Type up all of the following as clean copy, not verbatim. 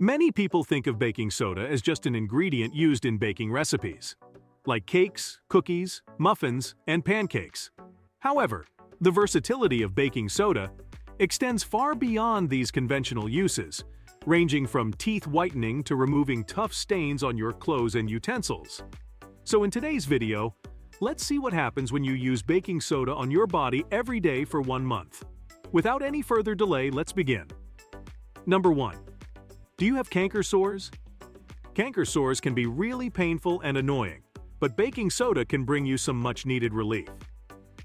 Many people think of baking soda as just an ingredient used in baking recipes, like cakes, cookies, muffins, and pancakes. However, the versatility of baking soda extends far beyond these conventional uses, ranging from teeth whitening to removing tough stains on your clothes and utensils. So in today's video, let's see what happens when you use baking soda on your body every day for 1 month. Without any further delay, let's begin. Number 1. Do you have canker sores? Canker sores can be really painful and annoying, but baking soda can bring you some much-needed relief.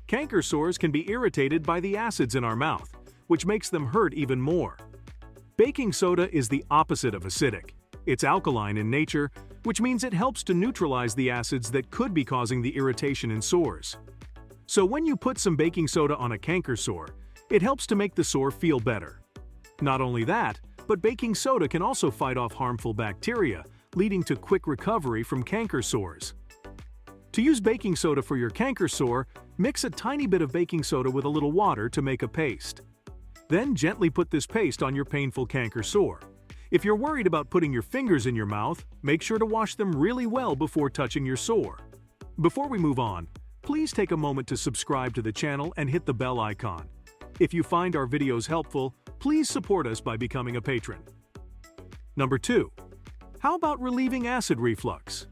Canker sores can be irritated by the acids in our mouth, which makes them hurt even more. Baking soda is the opposite of acidic. It's alkaline in nature, which means it helps to neutralize the acids that could be causing the irritation in sores. So when you put some baking soda on a canker sore, it helps to make the sore feel better. Not only that, but baking soda can also fight off harmful bacteria, leading to quick recovery from canker sores. To use baking soda for your canker sore, mix a tiny bit of baking soda with a little water to make a paste. Then gently put this paste on your painful canker sore. If you're worried about putting your fingers in your mouth, make sure to wash them really well before touching your sore. Before we move on, please take a moment to subscribe to the channel and hit the bell icon. If you find our videos helpful, please support us by becoming a patron. Number 2. How about relieving acid reflux?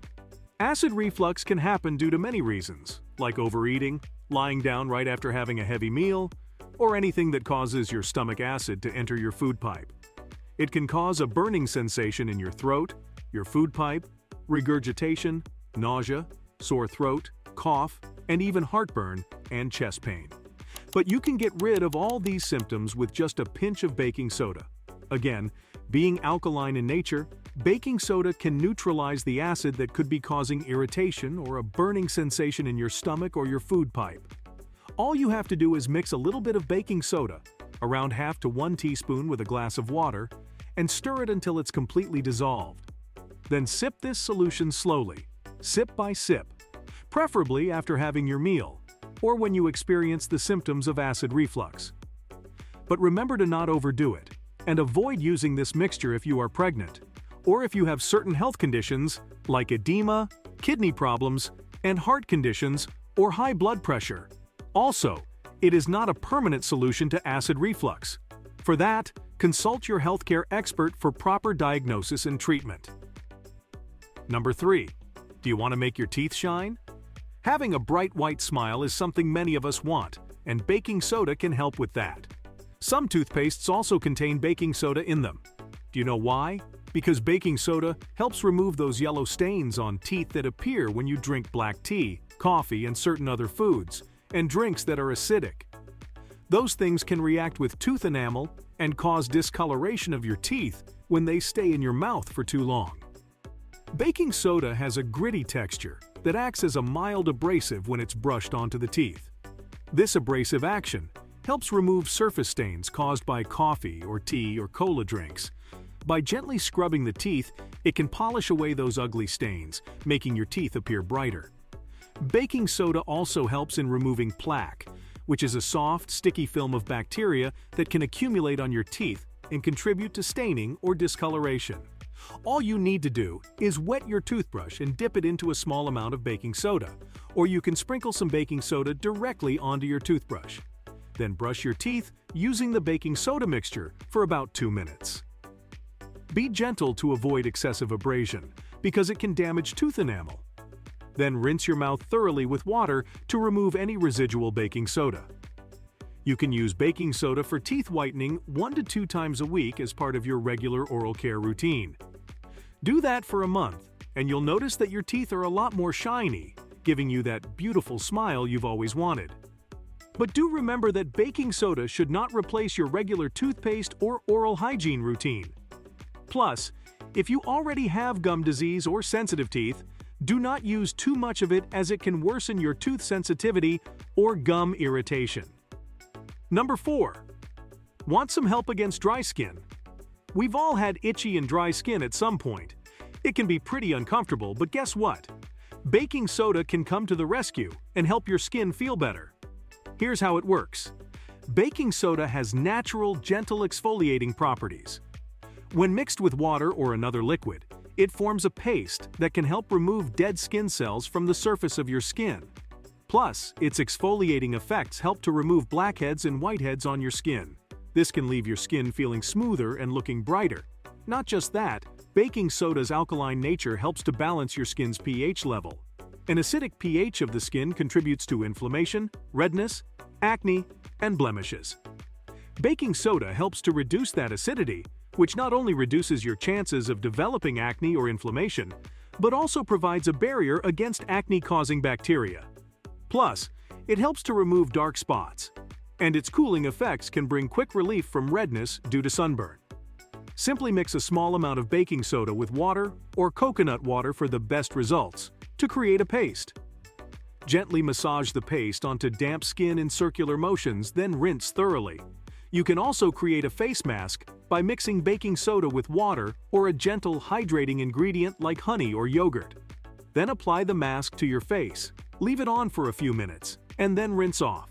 Acid reflux can happen due to many reasons, like overeating, lying down right after having a heavy meal, or anything that causes your stomach acid to enter your food pipe. It can cause a burning sensation in your throat, your food pipe, regurgitation, nausea, sore throat, cough, and even heartburn and chest pain. But you can get rid of all these symptoms with just a pinch of baking soda. Again, being alkaline in nature, baking soda can neutralize the acid that could be causing irritation or a burning sensation in your stomach or your food pipe. All you have to do is mix a little bit of baking soda, around half to 1 teaspoon with a glass of water, and stir it until it's completely dissolved. Then sip this solution slowly, sip by sip, preferably after having your meal, or when you experience the symptoms of acid reflux. But remember to not overdo it, and avoid using this mixture if you are pregnant, or if you have certain health conditions like edema, kidney problems, and heart conditions, or high blood pressure. Also, it is not a permanent solution to acid reflux. For that, consult your healthcare expert for proper diagnosis and treatment. Number 3. Do you want to make your teeth shine? Having a bright white smile is something many of us want, and baking soda can help with that. Some toothpastes also contain baking soda in them. Do you know why? Because baking soda helps remove those yellow stains on teeth that appear when you drink black tea, coffee, and certain other foods, and drinks that are acidic. Those things can react with tooth enamel and cause discoloration of your teeth when they stay in your mouth for too long. Baking soda has a gritty texture that acts as a mild abrasive when it's brushed onto the teeth. This abrasive action helps remove surface stains caused by coffee or tea or cola drinks. By gently scrubbing the teeth, it can polish away those ugly stains, making your teeth appear brighter. Baking soda also helps in removing plaque, which is a soft, sticky film of bacteria that can accumulate on your teeth and contribute to staining or discoloration. All you need to do is wet your toothbrush and dip it into a small amount of baking soda, or you can sprinkle some baking soda directly onto your toothbrush. Then brush your teeth using the baking soda mixture for about 2 minutes. Be gentle to avoid excessive abrasion, because it can damage tooth enamel. Then rinse your mouth thoroughly with water to remove any residual baking soda. You can use baking soda for teeth whitening 1 to 2 times a week as part of your regular oral care routine. Do that for a month, and you'll notice that your teeth are a lot more shiny, giving you that beautiful smile you've always wanted. But do remember that baking soda should not replace your regular toothpaste or oral hygiene routine. Plus, if you already have gum disease or sensitive teeth, do not use too much of it as it can worsen your tooth sensitivity or gum irritation. Number 4. Want some help against dry skin? We've all had itchy and dry skin at some point. It can be pretty uncomfortable, but guess what? Baking soda can come to the rescue and help your skin feel better. Here's how it works. Baking soda has natural, gentle exfoliating properties. When mixed with water or another liquid, it forms a paste that can help remove dead skin cells from the surface of your skin. Plus, its exfoliating effects help to remove blackheads and whiteheads on your skin. This can leave your skin feeling smoother and looking brighter. Not just that, baking soda's alkaline nature helps to balance your skin's pH level. An acidic pH of the skin contributes to inflammation, redness, acne, and blemishes. Baking soda helps to reduce that acidity, which not only reduces your chances of developing acne or inflammation, but also provides a barrier against acne-causing bacteria. Plus, it helps to remove dark spots, and its cooling effects can bring quick relief from redness due to sunburn. Simply mix a small amount of baking soda with water or coconut water for the best results to create a paste. Gently massage the paste onto damp skin in circular motions, then rinse thoroughly. You can also create a face mask by mixing baking soda with water or a gentle hydrating ingredient like honey or yogurt. Then apply the mask to your face. Leave it on for a few minutes, and then rinse off.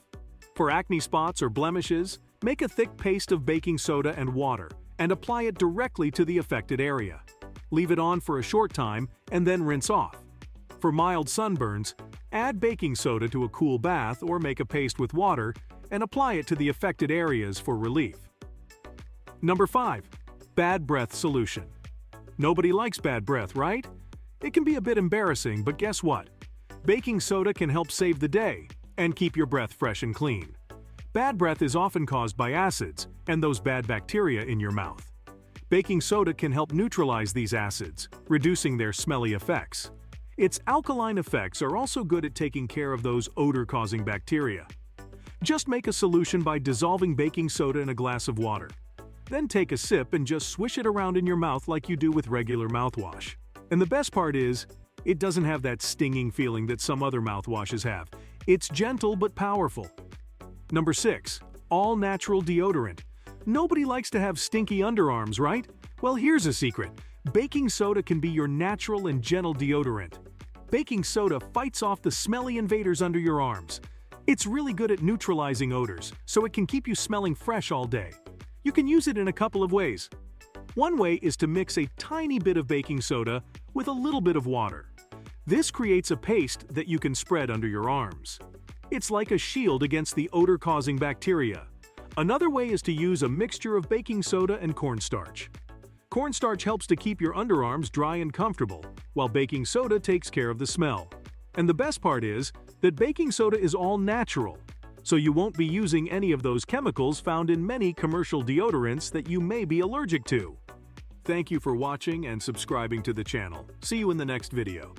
For acne spots or blemishes, make a thick paste of baking soda and water and apply it directly to the affected area. Leave it on for a short time and then rinse off. For mild sunburns, add baking soda to a cool bath or make a paste with water and apply it to the affected areas for relief. Number 5. Bad breath solution. Nobody likes bad breath, right? It can be a bit embarrassing, but guess what? Baking soda can help save the day and keep your breath fresh and clean. Bad breath is often caused by acids and those bad bacteria in your mouth. Baking soda can help neutralize these acids, reducing their smelly effects. Its alkaline effects are also good at taking care of those odor-causing bacteria. Just make a solution by dissolving baking soda in a glass of water. Then take a sip and just swish it around in your mouth like you do with regular mouthwash. And the best part is, it doesn't have that stinging feeling that some other mouthwashes have. It's gentle but powerful. Number 6. All-natural deodorant. Nobody likes to have stinky underarms, right? Well, here's a secret. Baking soda can be your natural and gentle deodorant. Baking soda fights off the smelly invaders under your arms. It's really good at neutralizing odors, so it can keep you smelling fresh all day. You can use it in a couple of ways. One way is to mix a tiny bit of baking soda with a little bit of water. This creates a paste that you can spread under your arms. It's like a shield against the odor-causing bacteria. Another way is to use a mixture of baking soda and cornstarch. Cornstarch helps to keep your underarms dry and comfortable, while baking soda takes care of the smell. And the best part is that baking soda is all natural, so you won't be using any of those chemicals found in many commercial deodorants that you may be allergic to. Thank you for watching and subscribing to the channel. See you in the next video.